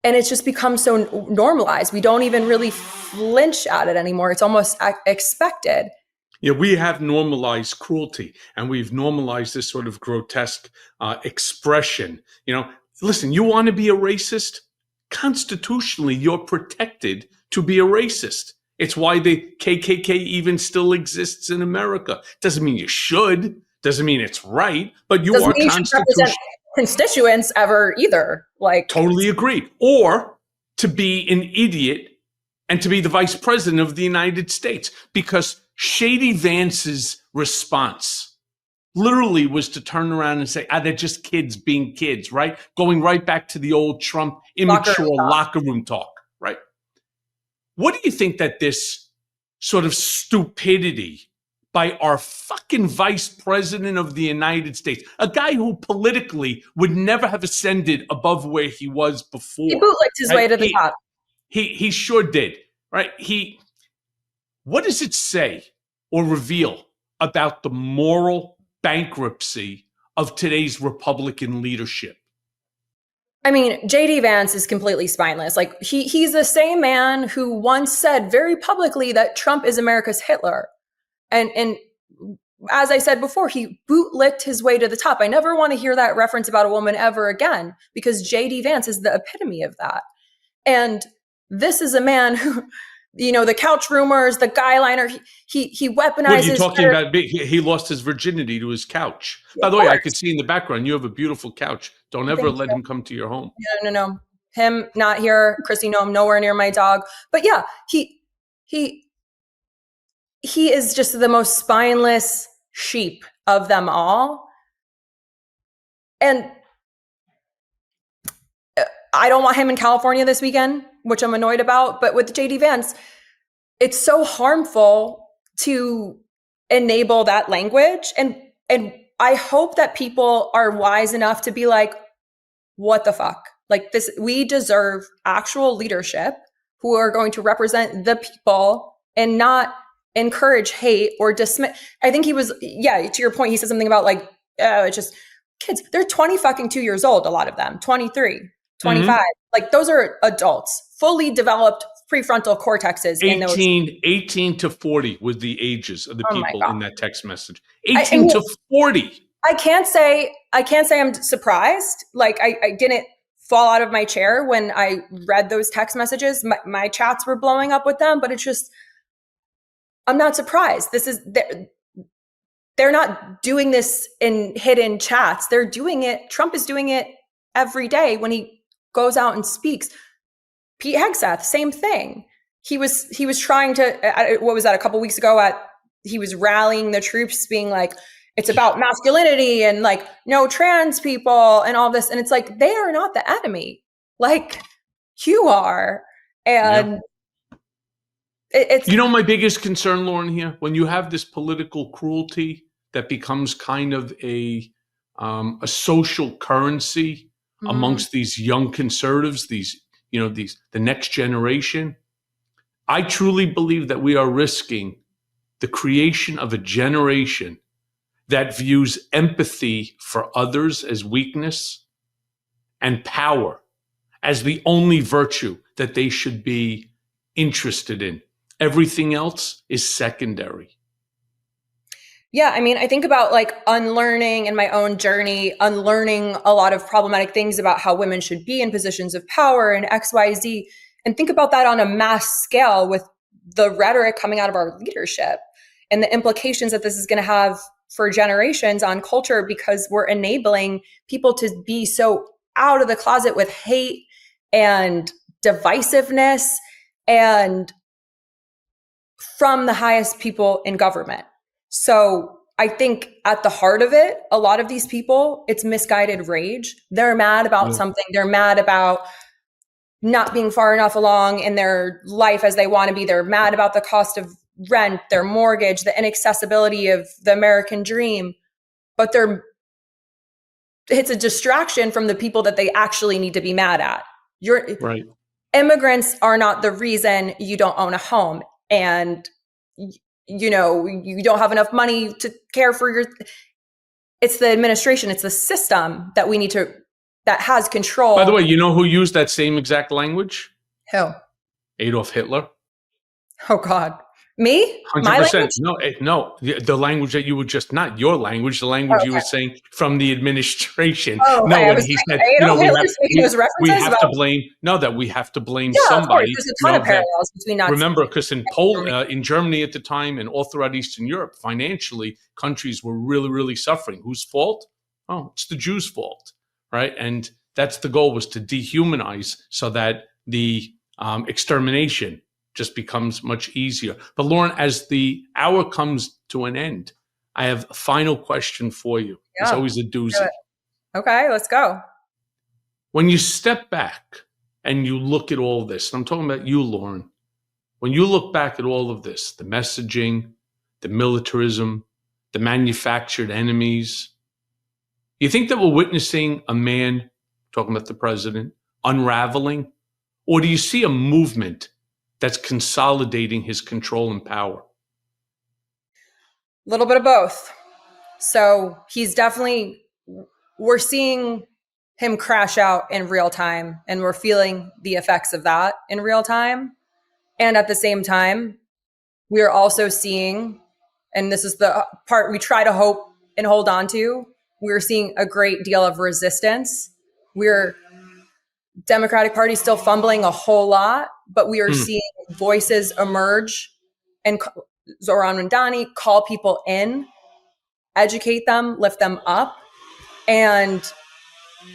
And it's just become so normalized. We don't even really flinch at it anymore. It's almost expected. Yeah, we have normalized cruelty, and we've normalized this sort of grotesque expression. Listen, you want to be a racist? Constitutionally, you're protected to be a racist. It's why the KKK even still exists in America. Doesn't mean you should. Doesn't mean it's right. But you are constitutional. Constituents ever either. Totally agree. Or to be an idiot and to be the vice president of the United States, because Shady Vance's response literally was to turn around and say, they're just kids being kids, right? Going right back to the old Trump immature locker room talk, right? What do you think that this sort of stupidity by our fucking vice president of the United States, a guy who politically would never have ascended above where he was before. He bootlicked his way to the top. He sure did, right? What does it say or reveal about the moral bankruptcy of today's Republican leadership? I mean, JD Vance is completely spineless. He's the same man who once said very publicly that Trump is America's Hitler. And as I said before, he bootlicked his way to the top. I never want to hear that reference about a woman ever again, because JD Vance is the epitome of that. And this is a man who, the couch rumors, the guy liner, he weaponizes. What are you talking about? He lost his virginity to his couch. By the way, I could see in the background, you have a beautiful couch. Don't ever let him come to your home. No. Him not here. Chrissy, no, I'm nowhere near my dog. But yeah, he is just the most spineless sheep of them all. And I don't want him in California this weekend, which I'm annoyed about. But with JD Vance, it's so harmful to enable that language. And I hope that people are wise enough to be like, what the fuck? This, we deserve actual leadership who are going to represent the people and not encourage hate or dismiss. I think he was, to your point, he said something about it's just kids. They're 22 years old, a lot of them, 23, 25. Those are adults, fully developed prefrontal cortexes. 18 to 40 was the ages of the people in that text message. 18 to 40. I can't say I'm surprised. I didn't fall out of my chair when I read those text messages. My chats were blowing up with them, but it's just, I'm not surprised. They're not doing this in hidden chats. They're doing it. Trump is doing it every day when he goes out and speaks. Pete Hegseth, same thing. He was trying to, what was that, a couple weeks ago he was rallying the troops, being like, it's about masculinity and no trans people and all this. And it's they are not the enemy. You are. And it's, my biggest concern, Loren, here, when you have this political cruelty that becomes kind of a social currency amongst these young conservatives, the next generation, I truly believe that we are risking the creation of a generation that views empathy for others as weakness and power as the only virtue that they should be interested in. Everything else is secondary. Yeah, I mean, I think about unlearning in my own journey, unlearning a lot of problematic things about how women should be in positions of power and XYZ, and think about that on a mass scale with the rhetoric coming out of our leadership and the implications that this is going to have for generations on culture, because we're enabling people to be so out of the closet with hate and divisiveness and from the highest people in government. So I think at the heart of it, a lot of these people, it's misguided rage. They're mad about something. They're mad about not being far enough along in their life as they want to be. They're mad about the cost of rent, their mortgage, the inaccessibility of the American dream. But it's a distraction from the people that they actually need to be mad at. Right. Immigrants are not the reason you don't own a home. And you don't have enough money to care for it's the administration, it's the system that we need to that has control. By the way, you know who used that same exact language? Who? Adolf Hitler. Oh God. Me? 100%. My language? No, the language that you were just, not your language, the language you were saying from the administration. No, I when was he like, said, you know, we have to blame, no, that we have to blame yeah, somebody. There's a ton of parallels between Nazi. Remember, because in in Germany at the time and all throughout Eastern Europe, financially, countries were really, really suffering. Whose fault? Oh, it's the Jews' fault, right? And that's the goal, was to dehumanize so that the extermination just becomes much easier. But Loren, as the hour comes to an end, I have a final question for you. Yeah, it's always a doozy. Okay, let's go. When you step back and you look at all this, and I'm talking about you, Loren, when you look back at all of this, the messaging, the militarism, the manufactured enemies, you think that we're witnessing a man, talking about the president, unraveling? Or do you see a movement that's consolidating his control and power? A little bit of both. So he's definitely, we're seeing him crash out in real time, and we're feeling the effects of that in real time. And at the same time, we're also seeing, and this is the part we try to hope and hold on to, we're seeing a great deal of resistance. We're Democratic Party still fumbling a whole lot, but we are seeing voices emerge, and Zoran Mandani call people in, educate them, lift them up. And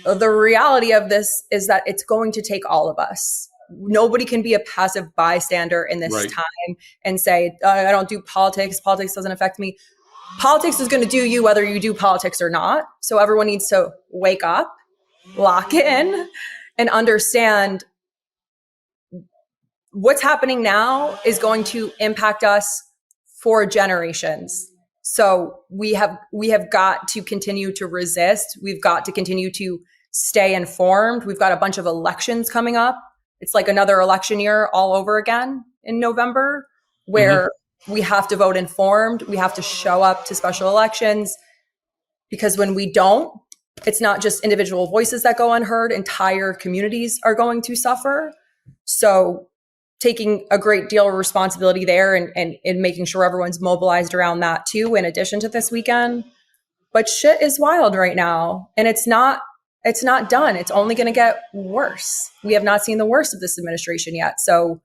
the reality of this is that it's going to take all of us. Nobody can be a passive bystander in this time and say, I don't do politics. Politics doesn't affect me. Politics is going to do you whether you do politics or not. So everyone needs to wake up, lock in, and understand what's happening now is going to impact us for generations. So we have got to continue to resist. We've got to continue to stay informed. We've got a bunch of elections coming up. It's like another election year all over again in November, where we have to vote informed. We have to show up to special elections, because when we don't, it's not just individual voices that go unheard. Entire communities are going to suffer. So taking a great deal of responsibility there, and making sure everyone's mobilized around that too, in addition to this weekend. But shit is wild right now, and it's not done. It's only going to get worse. We have not seen the worst of this administration yet. So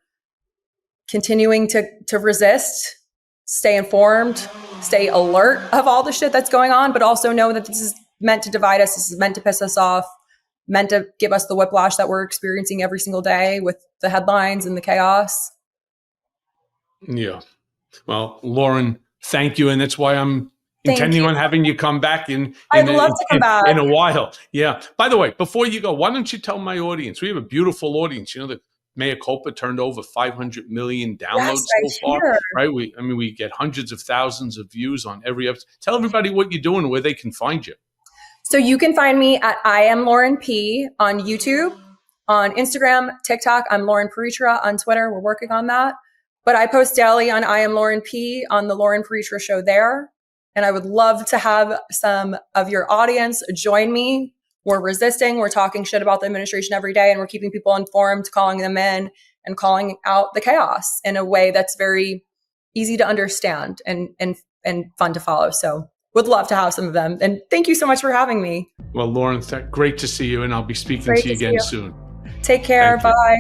continuing to resist, stay informed, stay alert of all the shit that's going on, but also know that this is meant to divide us. This is meant to piss us off, meant to give us the whiplash that we're experiencing every single day with the headlines and the chaos. Yeah. Well, Loren, thank you. And that's why I'm intending on having you come back I'd love to come back in a while. Yeah. By the way, before you go, why don't you tell my audience, we have a beautiful audience. You know, the Mea Culpa turned over 500 million downloads so far, right? We get hundreds of thousands of views on every episode. Tell everybody what you're doing, where they can find you. So you can find me at I am Loren P on YouTube, on Instagram, TikTok. I'm Loren Piretra on Twitter. We're working on that. But I post daily on I am Loren P on the Loren Piretra Show there. And I would love to have some of your audience join me. We're resisting. We're talking shit about the administration every day, and we're keeping people informed, calling them in, and calling out the chaos in a way that's very easy to understand and fun to follow. So would love to have some of them. And thank you so much for having me. Well, Loren, great to see you, and I'll be speaking to you again soon. Take care. Bye.